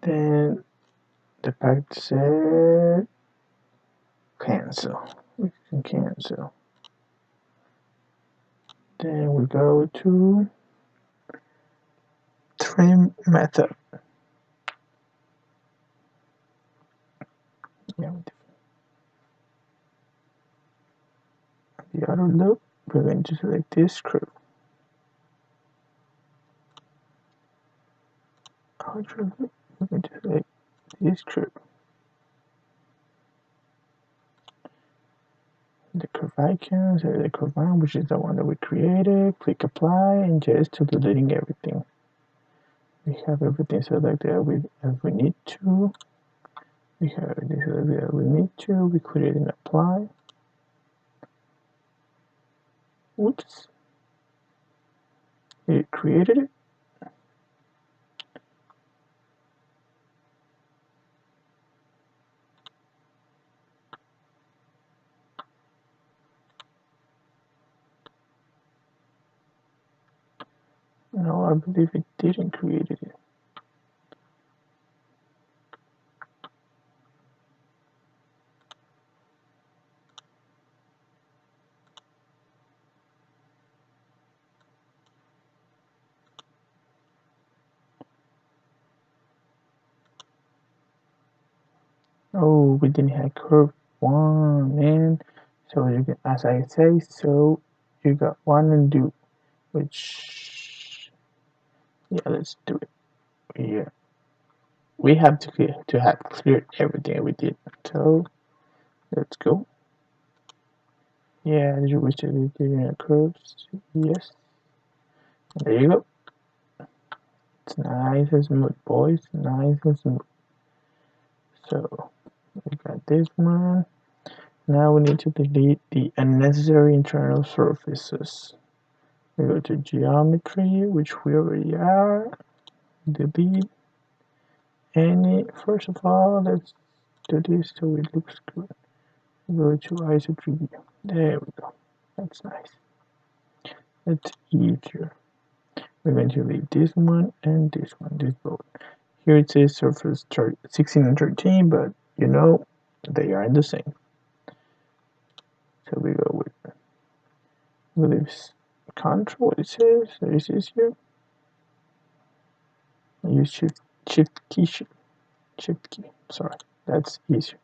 Then the packet said cancel. We can cancel. Then we go to trim method. Yeah, the other loop, we're going to select this screw. Outer loop, we're going to select this screw. The curve icon, so the curve one, which is the one that we created. Click apply and just to deleting everything. We have everything selected as we need to. We have everything selected as we need to. We create and apply. Oops. It created it. No, I believe it didn't create it. Oh, we didn't have curve one, man. So you can, as I say, so you got one and do, which, yeah, let's do it. Yeah, we have to have cleared everything we did. So let's go. Yeah, you wish to do curves. Yes. And there you go. It's nice and smooth, boys. Nice and smooth. So we got this one. Now we need to delete the unnecessary internal surfaces. We go to geometry, which we already are. Delete any. First of all, let's do this so it looks good. Go to ISO 3D. There we go. That's nice. That's easier. We're going to delete this one and this one, this both. Here it says surface 16 and 13, but you know they are the same. So we go with this control. It says this is here. Use shift key. Sorry, that's easier.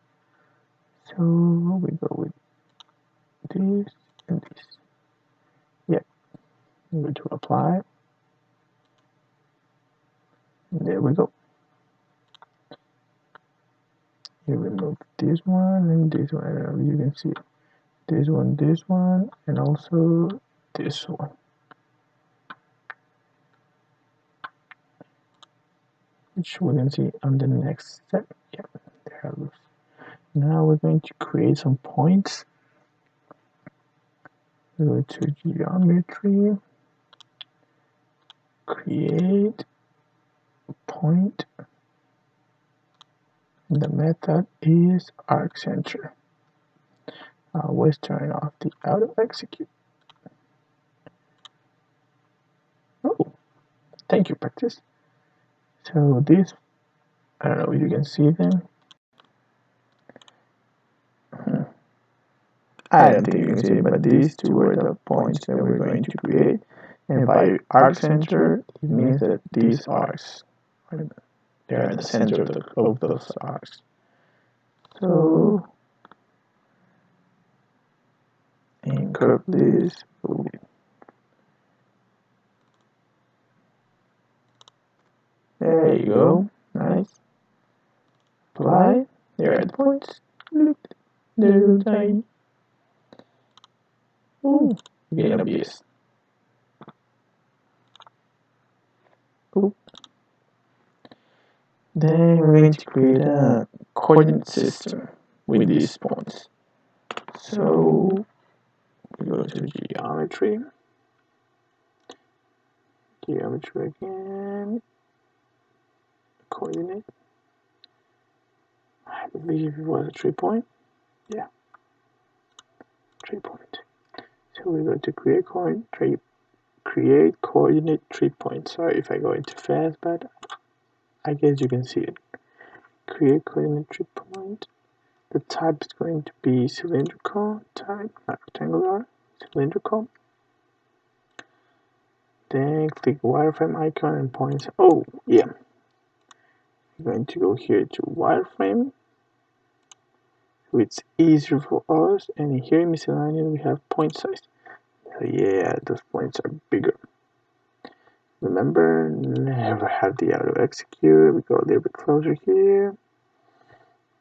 So we go with this and this. Yeah, we go to apply. And there we go. You remove this one and this one. I don't know if you can see it. This one, and also this one. Which we can see on the next step. Yeah, there it goes. Now we're going to create some points. We go to geometry, create point. The method is arc center. Always turn off the auto execute. Oh, thank you, practice. So this, I don't know if you can see them. I don't think you can see it, but these two are the points that we're going to create. And by arc center, it means that these arcs, they're at the center of those arcs. So, and curve this. There you go. Nice. Apply. There are the points. Look, they're tiny. Ooh, getting obvious. Ooh. Then we're going to create a coordinate system with these points. So we go to geometry. Geometry again. Coordinate. I believe it was a 3-point. Yeah. 3-point. So we go to create coordinate 3-point. Sorry if I go too fast, but I guess you can see it. create coordinate point. The type is going to be cylindrical type, not rectangular, cylindrical. Then click wireframe icon and point. Oh, yeah. We're going to go here to wireframe. So it's easier for us. And here in miscellaneous, we have point size. So yeah, those points are bigger. Remember, never have the auto execute. We go a little bit closer here.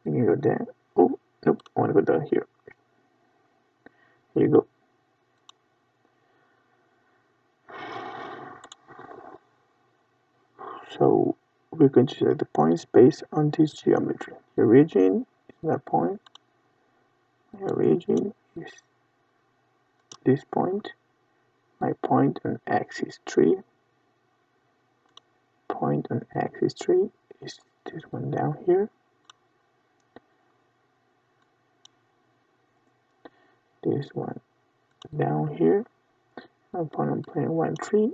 We can go down. Oh, nope, I want to go down here. Here you go. So we're going to select the points based on this geometry. The origin is that point. My origin is this point. My point on axis 3. Point on axis 3 is this one down here. This one down here. My point on plane 1, 3.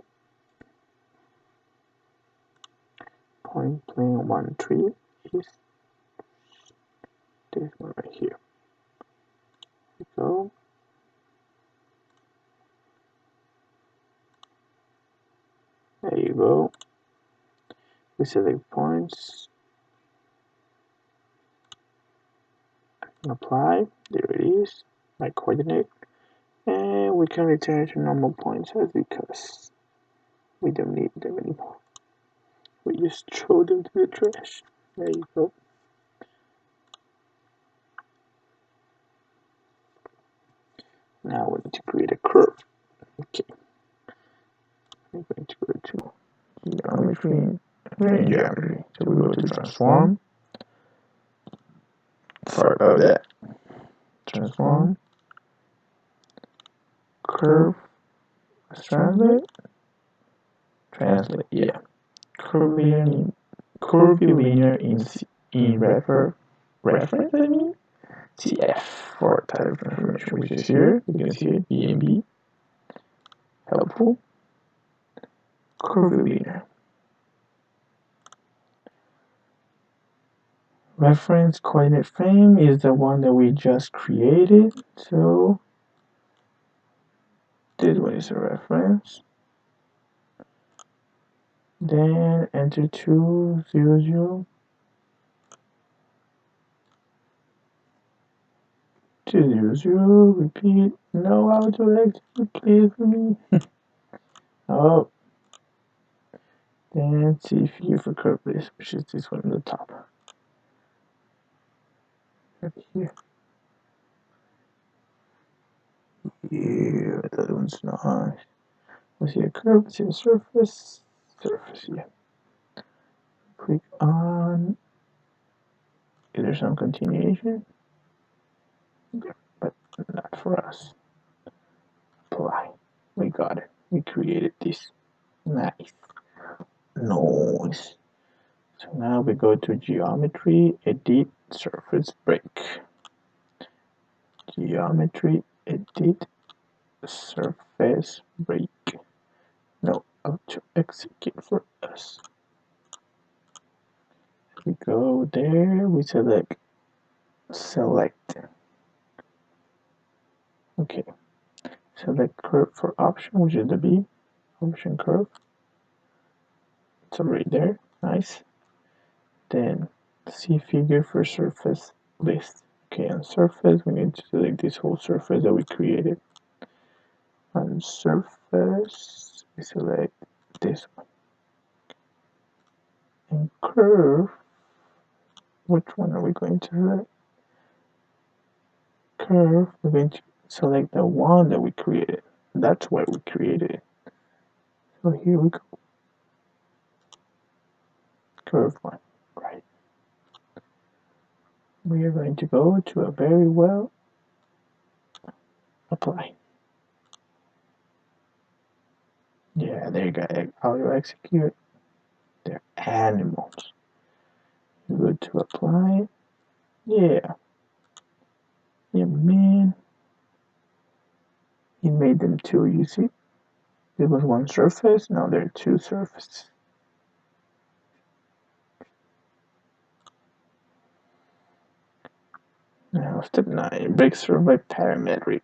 Point plane 1, 3 is this one right here. Here we go. There you go. We select points. Apply. There it is. My coordinate. And we can return to normal point size because we don't need them anymore. We just throw them to the trash. There you go. Now we need to create a curve. Okay. I'm going to go to geometry and geometry. So we go to transform. Sorry about that. Transform. Curve. Let's translate. Translate, yeah. Curvilinear in reference, I mean. CF for type of information, which is here. You can see it, BNB. Helpful. Curvilinear. Reference coordinate frame is the one that we just created. So this one is a reference. Then enter 2, 0, 0. 2, 0, 0. Repeat. No auto please for me. Oh. Then see figure for curve list, which is this one on the top. Right here. Yeah, that one's nice. We see a curve, we see a surface, yeah. Click on, is there some continuation? Yeah, but not for us. Apply, we got it, we created this, nice. So now we go to geometry, edit, surface break. Geometry, edit, surface break. No, auto execute for us. We go there, we select. Okay, select curve for option, which is the B, option curve. It's already there, nice. Then see figure for surface list. Okay, on surface, we need to select this whole surface that we created. On surface, we select this one. And curve, which one are we going to select? Curve, we're going to select the one that we created. That's why we created it. So here we go. Curve one, right. We are going to go to a very well, apply. Yeah, there you go, auto execute. They're animals. You go to apply. Yeah. Yeah, man. He made them two, you see? There was one surface, now there are two surfaces. Now, step 9, break surface by parametric.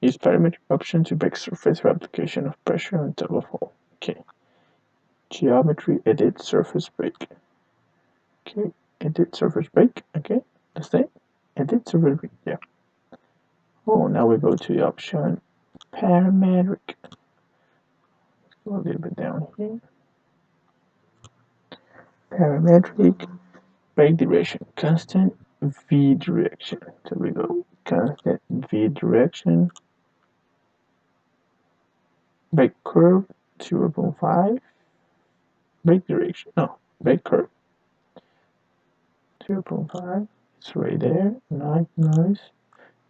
Use parametric option to break surface for application of pressure on top of hole. Okay. Geometry, edit, surface break. Okay, edit, surface break. Okay, that's it. Edit, surface break. Yeah. Oh, now we go to the option parametric. Go a little bit down here. Parametric, break direction, constant V direction. So we go constant V direction, break curve 0.5, break direction, no, break curve 0.5. It's right there. Nice.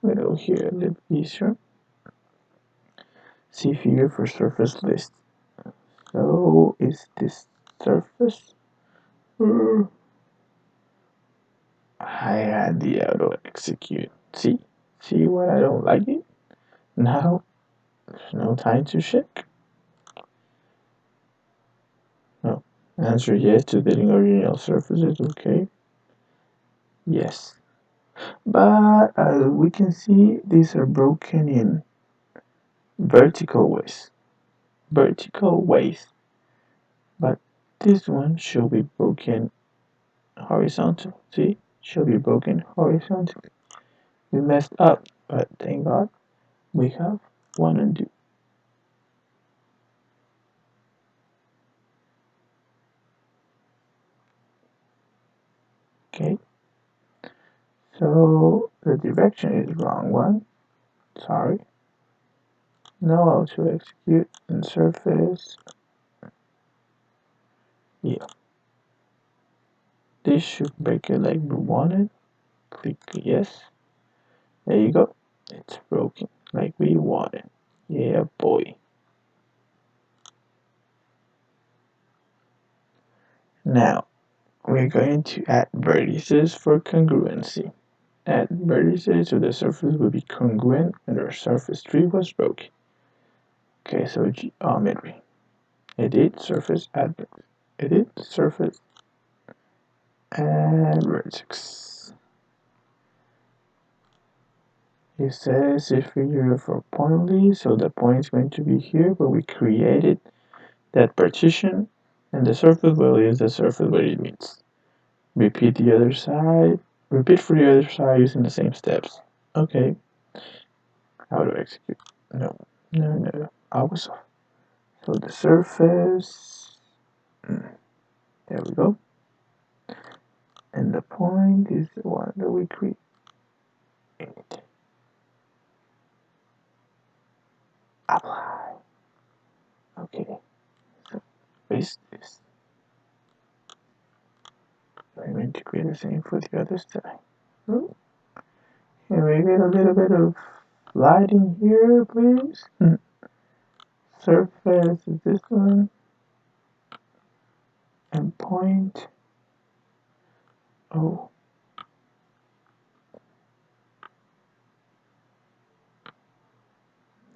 We go here a little easier. See figure for surface list. So is this surface? I had the auto execute. See what I don't like it? Now there's no time to check. No. Answer yes to deleting original surfaces. Okay. Yes. But as we can see, these are broken in vertical ways. But this one should be broken horizontal. See? Should be broken horizontally. We messed up, but thank God we have one undo. Okay, so the direction is wrong one. Sorry. Now I'll to execute and surface. Yeah. This should break it like we wanted. Click yes. There you go. It's broken like we wanted. Yeah, boy. Now we're going to add vertices for congruency. Add vertices so the surface will be congruent when our surface 3 was broken. Okay, so geometry. Edit surface add vertex. Edit surface add vertex. It says if figure for pointly, so the point is going to be here, but we created that partition, and the surface well is the surface where it meets. Repeat the other side. Repeat for the other side using the same steps. Okay. How to execute? No. I was off. So the surface. There we go. And the point is the one that we create. Apply. Okay. So paste this. I'm going to create the same for the other side. Can we get a little bit of lighting here, please? Surface is this one. And point. Oh.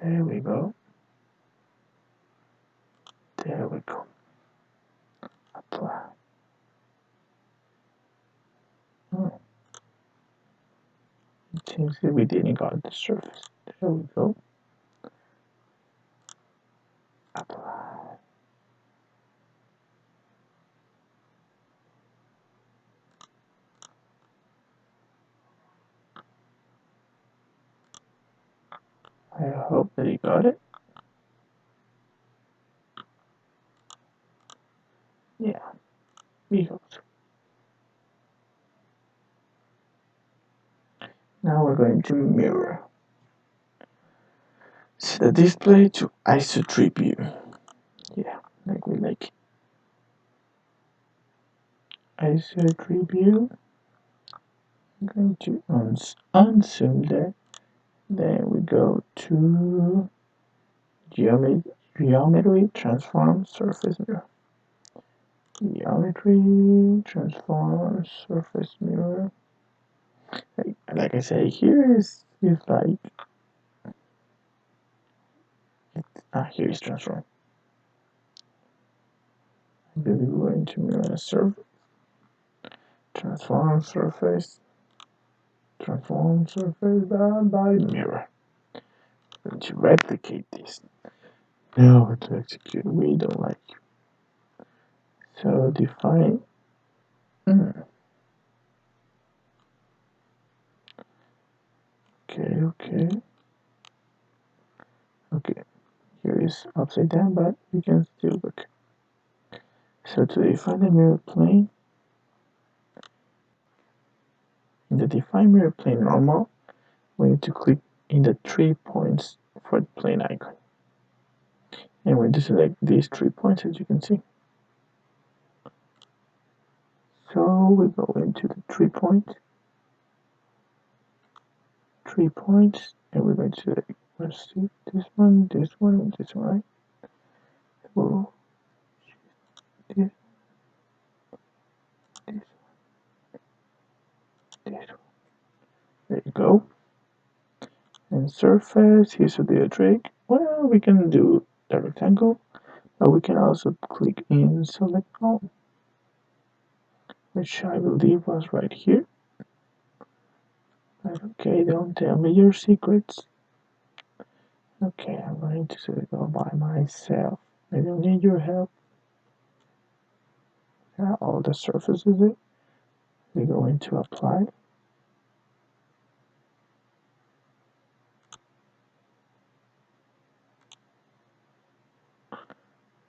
There we go. There we go. Apply. It seems that we didn't got the surface. There we go. Apply. I hope that you got it. Yeah, we hope so. Now we're going to mirror. Set the display to isotree view. Yeah, like we like. Isotree view. I'm going to unzoom that. Then we go to geometry transform surface mirror. Geometry transform surface mirror. Like I say, here is like here is transform. I believe we're going to mirror a surface. Transform surface. Transform surface by mirror. We're going to replicate this. Now to execute, we don't like you. So define. Okay. Here is upside down, but we can still look. So to define the mirror plane, in the define mirror plane normal, we need to click in the 3 points for the plane icon. And we need to select these 3 points, as you can see. So we go into the 3 points, and we're going to select, let's see, this one, and this one, right? So this, this, this one. There you go. And surface, here's the trick. Well, we can do the rectangle, but we can also click in select all, which I believe was right here. Okay, don't tell me your secrets. Okay, I'm going to select all by myself. I don't need your help. All the surfaces it. We go into apply.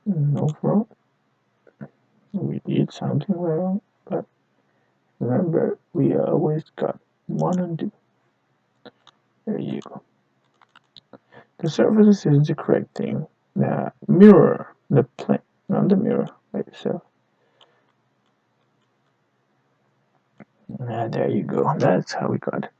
No problem. We did something wrong, but remember, we always got one undo. There you go. The surfaces is the correct thing. The mirror, the plane, not the mirror by itself. There you go. That's how we got it.